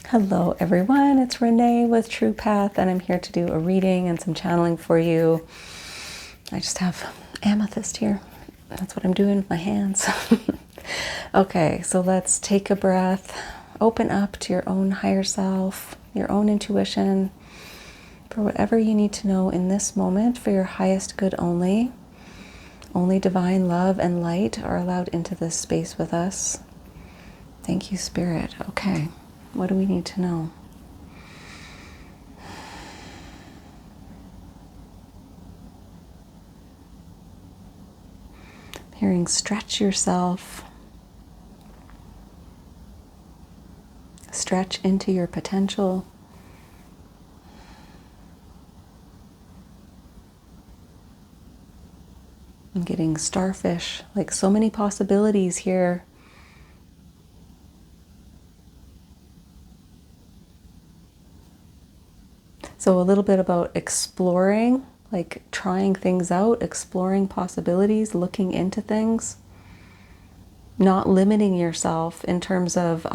Hello everyone, it's Renee with True Path, and I'm here to do a reading and some channeling for you. I just have amethyst here. That's what I'm doing with my hands. Okay, so let's take a breath. Open up to your own higher self, your own intuition, for whatever you need to know in this moment for your highest good only. Only divine love and light are allowed into this space with us. Thank you, Spirit. Okay. What do we need to know? Hearing stretch yourself. Stretch into your potential. I'm getting starfish, like so many possibilities here. So a little bit about exploring, like trying things out, exploring possibilities, looking into things, not limiting yourself in terms of,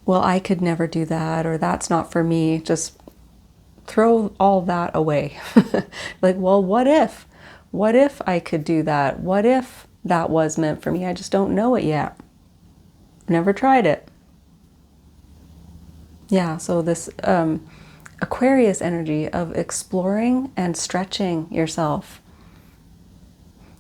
well, I could never do that, or that's not for me. Just throw all that away. Like, well, what if? What if I could do that? What if that was meant for me? I just don't know it yet. Never tried it. Yeah, so this Aquarius energy of exploring and stretching yourself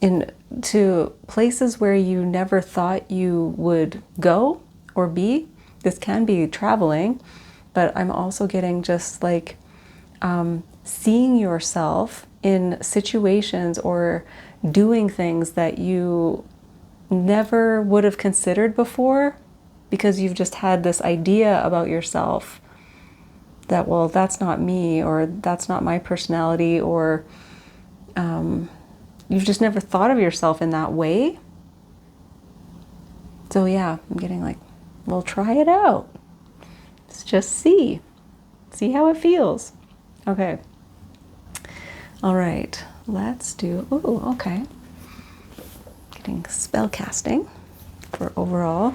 into places where you never thought you would go or be. This can be traveling, but I'm also getting just like seeing yourself in situations or doing things that you never would have considered before, because you've just had this idea about yourself that, well, that's not me, or that's not my personality, or you've just never thought of yourself in that way. So yeah, I'm getting like, well, try it out. Let's just see how it feels. Okay. All right, let's do, oh, okay. Getting spell casting for overall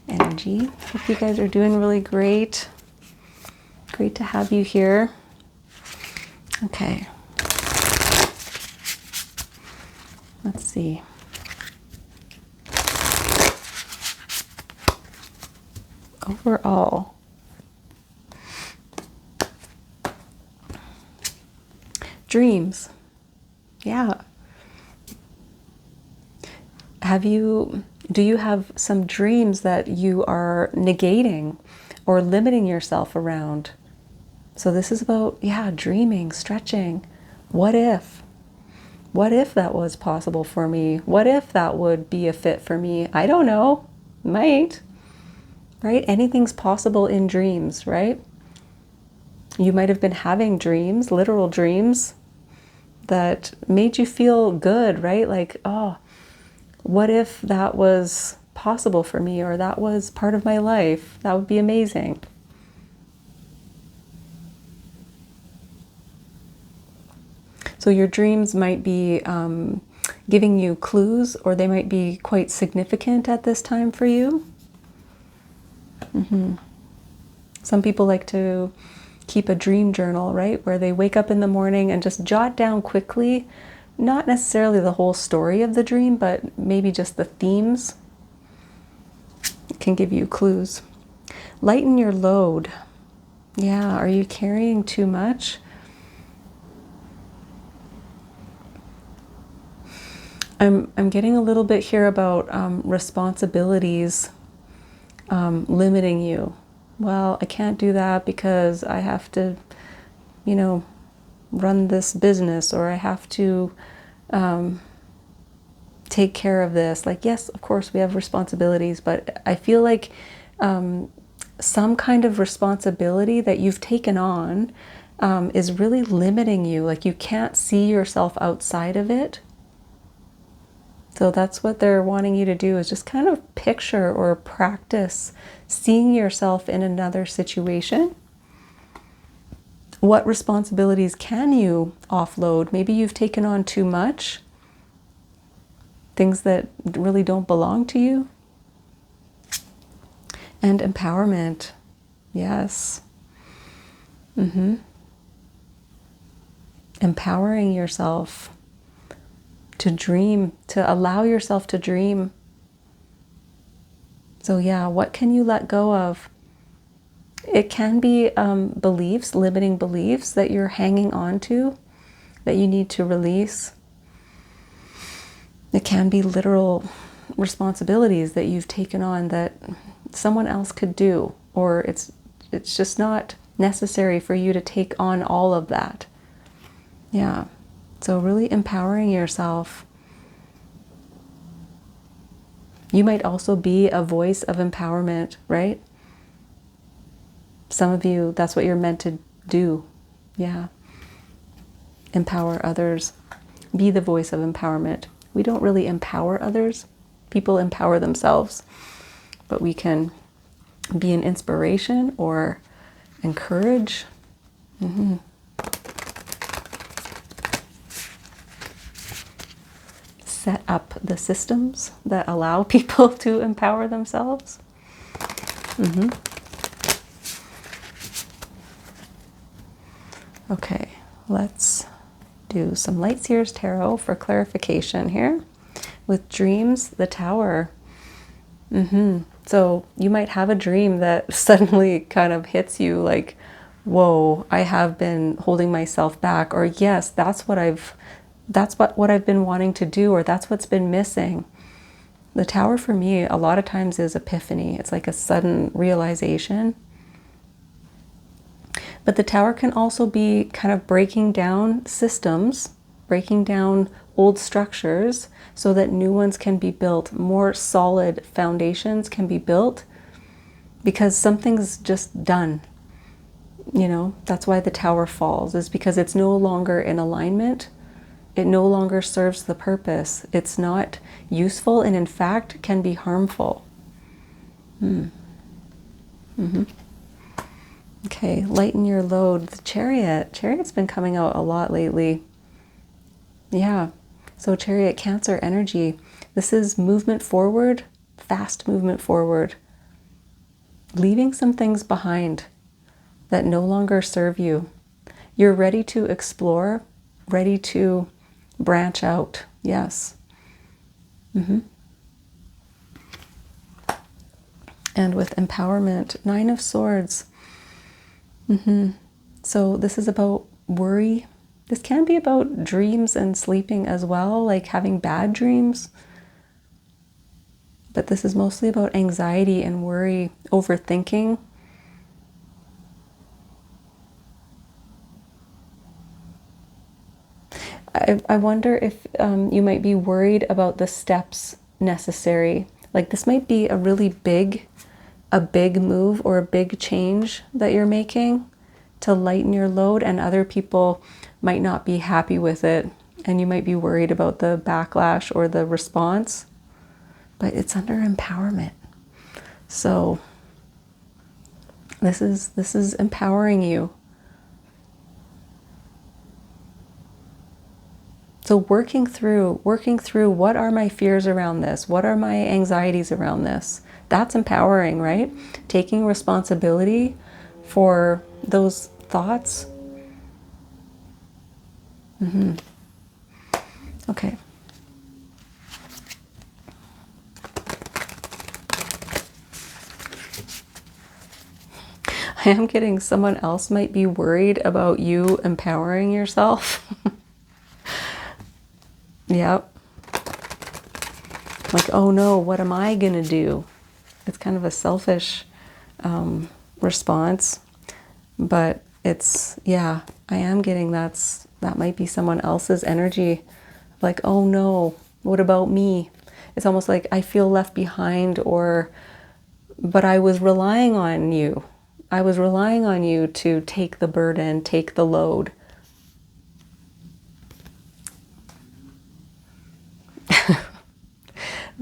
energy. Hope you guys are doing really great. Great to have you here. Okay. Let's see. Overall. Dreams. Yeah. Do you have some dreams that you are negating or limiting yourself around? So this is about, yeah, dreaming, stretching. What if? What if that was possible for me? What if that would be a fit for me? I don't know. Might. Right? Anything's possible in dreams, right? You might have been having dreams, literal dreams, that made you feel good, right? Like, oh, what if that was possible for me, or that was part of my life? That would be amazing. So your dreams might be giving you clues, or they might be quite significant at this time for you. Some people like to keep a dream journal, right? Where they wake up in the morning and just jot down quickly, not necessarily the whole story of the dream, but maybe just the themes. It can give you clues. Lighten your load. Yeah, are you carrying too much? I'm getting a little bit here about responsibilities limiting you. Well, I can't do that because I have to, run this business, or I have to take care of this. Like, yes, of course we have responsibilities, but I feel like some kind of responsibility that you've taken on is really limiting you. Like, you can't see yourself outside of it. So that's what they're wanting you to do, is just kind of picture or practice seeing yourself in another situation. What responsibilities can you offload? Maybe you've taken on too much, things that really don't belong to you. And empowerment. Yes. Empowering yourself to dream, to allow yourself to dream. So yeah, what can you let go of? It can be beliefs, limiting beliefs that you're hanging on to, that you need to release. It can be literal responsibilities that you've taken on that someone else could do, or it's just not necessary for you to take on all of that. Yeah. So really empowering yourself. You might also be a voice of empowerment, right? Some of you, that's what you're meant to do. Yeah. Empower others. Be the voice of empowerment. We don't really empower others. People empower themselves. But we can be an inspiration or encourage. Set up the systems that allow people to empower themselves. Okay, let's do some Lightseers Tarot for clarification here. With dreams, the Tower. So you might have a dream that suddenly kind of hits you like, whoa, I have been holding myself back, or yes, that's what I've been wanting to do, or that's what's been missing. The Tower for me a lot of times is epiphany. It's like a sudden realization. But the Tower can also be kind of breaking down systems, breaking down old structures so that new ones can be built, more solid foundations can be built, because something's just done. You know, that's why the Tower falls, is because it's no longer in alignment. It no longer serves the purpose. It's not useful, and in fact can be harmful. Okay, lighten your load. The Chariot. Chariot's been coming out a lot lately. Yeah, so Chariot, Cancer energy. This is movement forward, fast movement forward. Leaving some things behind that no longer serve you. You're ready to explore, ready to branch out. Yes. And with empowerment, Nine of Swords. So this is about worry. This can be about dreams and sleeping as well, like having bad dreams. But this is mostly about anxiety and worry, overthinking. I wonder if you might be worried about the steps necessary. Like this might be a really big move or a big change that you're making to lighten your load, and other people might not be happy with it, and you might be worried about the backlash or the response, but it's under empowerment. So this is empowering you. So working through what are my fears around this? What are my anxieties around this? That's empowering, right? Taking responsibility for those thoughts. Okay. I am getting someone else might be worried about you empowering yourself. Yep. Like, oh no, what am I gonna do? It's kind of a selfish response, but it's, yeah, I am getting that might be someone else's energy. Like, oh no, what about me? It's almost like I feel left behind, but I was relying on you. I was relying on you to take the burden, take the load.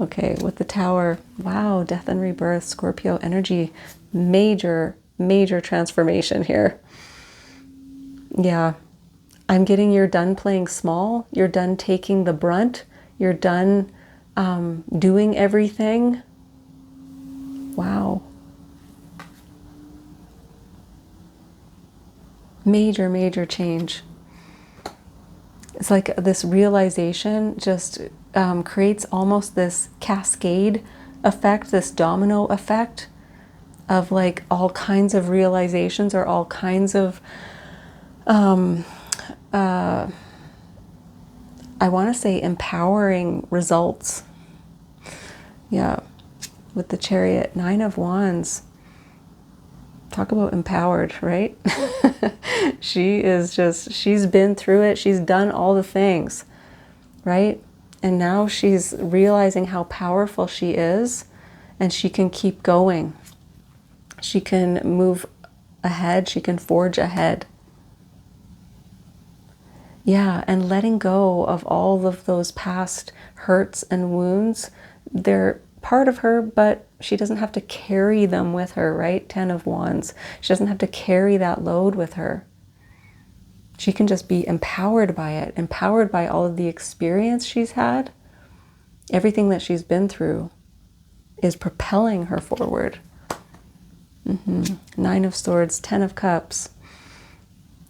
Okay, with the Tower, wow, death and rebirth, Scorpio energy, major transformation here. Yeah, I'm getting you're done playing small, you're done taking the brunt, you're done doing everything. Wow. Major, major change. It's like this realization just creates almost this cascade effect, this domino effect of like all kinds of realizations or all kinds of, I want to say empowering results. Yeah, with the Chariot, 9 of Wands. Talk about empowered, right? She's been through it. She's done all the things, right? And now she's realizing how powerful she is, and she can keep going. She can move ahead. She can forge ahead. Yeah, and letting go of all of those past hurts and wounds. They're part of her, but she doesn't have to carry them with her, right? 10 of Wands. She doesn't have to carry that load with her. She can just be empowered by it, empowered by all of the experience she's had. Everything that she's been through is propelling her forward. 9 of Swords, 10 of Cups.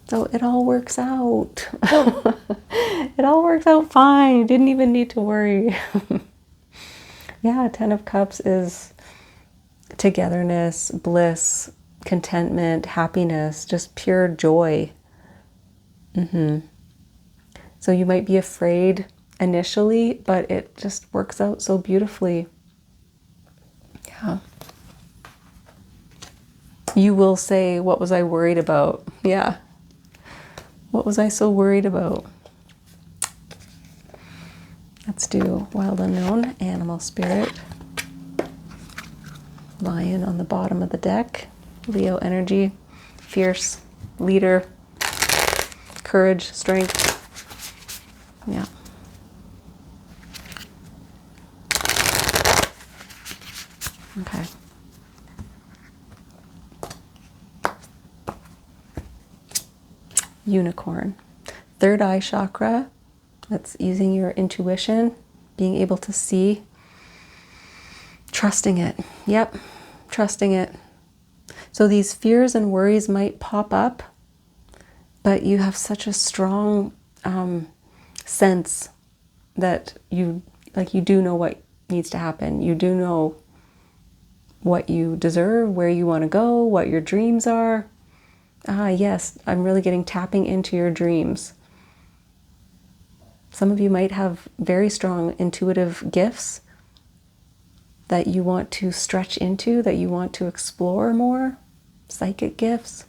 So it all works out. It all works out fine. Didn't even need to worry. Yeah, 10 of Cups is togetherness, bliss, contentment, happiness, just pure joy. So you might be afraid initially, but it just works out so beautifully. Yeah. You will say, what was I worried about? Yeah. What was I so worried about? Let's do Wild Unknown, Animal Spirit. Lion on the bottom of the deck. Leo energy, fierce, leader, courage, strength. Yeah. Okay. Unicorn. Third eye chakra. That's using your intuition, being able to see. Trusting it. Yep. Trusting it. So these fears and worries might pop up, but you have such a strong sense that you do know what needs to happen. You do know what you deserve, where you want to go, what your dreams are. Ah, yes, I'm really getting tapping into your dreams. Some of you might have very strong intuitive gifts that you want to stretch into, that you want to explore more. Psychic gifts.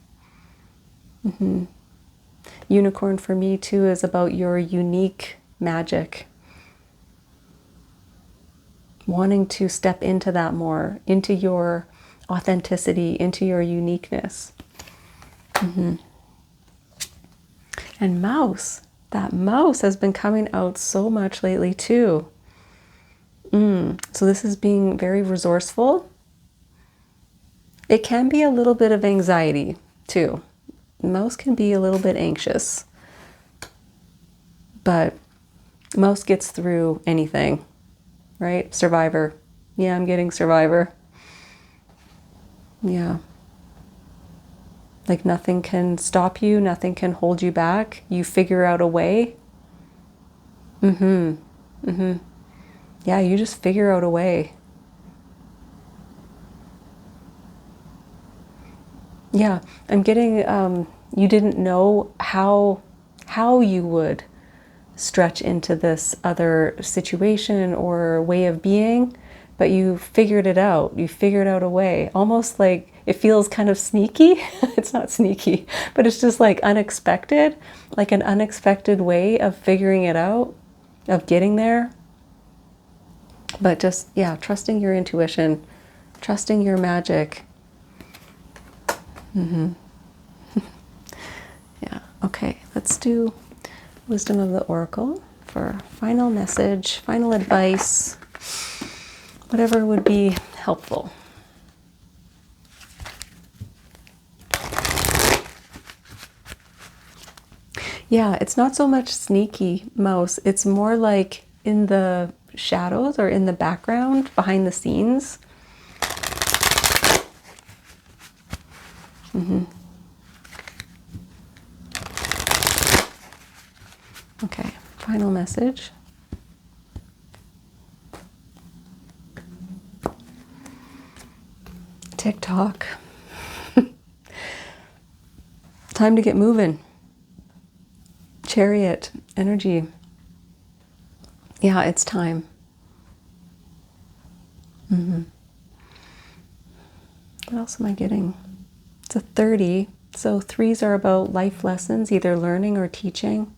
Unicorn for me too is about your unique magic. Wanting to step into that more, into your authenticity, into your uniqueness. And mouse. That mouse has been coming out so much lately too. So this is being very resourceful. It can be a little bit of anxiety too. Mouse can be a little bit anxious, but mouse gets through anything, right? Survivor. Yeah, I'm getting survivor. Yeah. Like nothing can stop you, nothing can hold you back. You figure out a way. Yeah, you just figure out a way. Yeah, I'm getting, you didn't know how you would stretch into this other situation or way of being, but you figured it out. You figured out a way. Almost like it feels kind of sneaky. It's not sneaky, but it's just like unexpected, like an unexpected way of figuring it out, of getting there. But just, yeah, trusting your intuition, trusting your magic. Yeah, okay, let's do Wisdom of the Oracle for final message, final advice, whatever would be helpful. Yeah, it's not so much sneaky mouse. It's more like in the shadows or in the background, behind the scenes. Final message. TikTok. Time to get moving. Chariot energy. Yeah, it's time. What else am I getting? It's a 30. So 3s are about life lessons, either learning or teaching.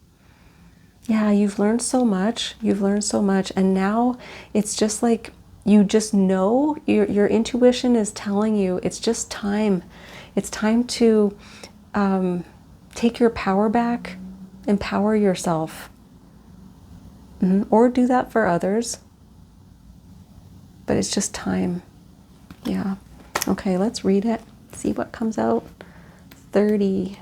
Yeah, you've learned so much. You've learned so much. And now it's just like you just know, your intuition is telling you it's just time. It's time to take your power back, empower yourself. Or do that for others. But it's just time. Yeah. Okay, let's read it. See what comes out. 30.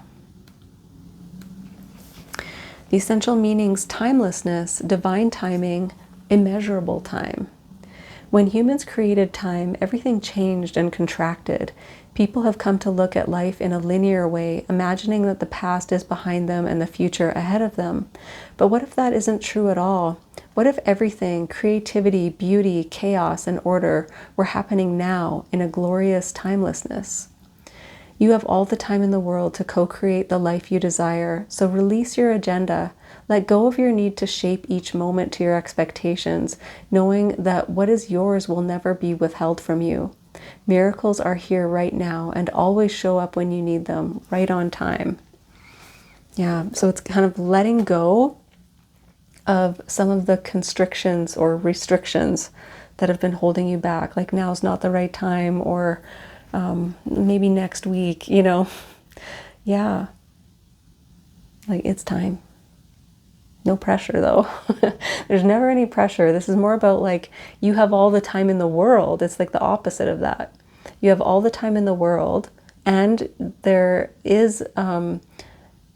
The essential meanings: timelessness, divine timing, immeasurable time. When humans created time, everything changed and contracted. People have come to look at life in a linear way, imagining that the past is behind them and the future ahead of them. But what if that isn't true at all? What if everything, creativity, beauty, chaos, and order, were happening now in a glorious timelessness? You have all the time in the world to co-create the life you desire, so release your agenda. Let go of your need to shape each moment to your expectations, knowing that what is yours will never be withheld from you. Miracles are here right now and always show up when you need them, right on time. Yeah, so it's kind of letting go of some of the constrictions or restrictions that have been holding you back, like now's not the right time, or maybe next week, you know. Yeah, like it's time. No pressure though. There's never any pressure. This is more about like you have all the time in the world. It's like the opposite of that. You have all the time in the world, and there is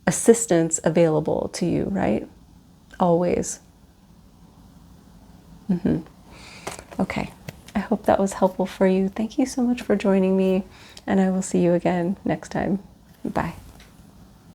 assistance available to you, right? Always. Okay. I hope that was helpful for you. Thank you so much for joining me, and I will see you again next time. Bye.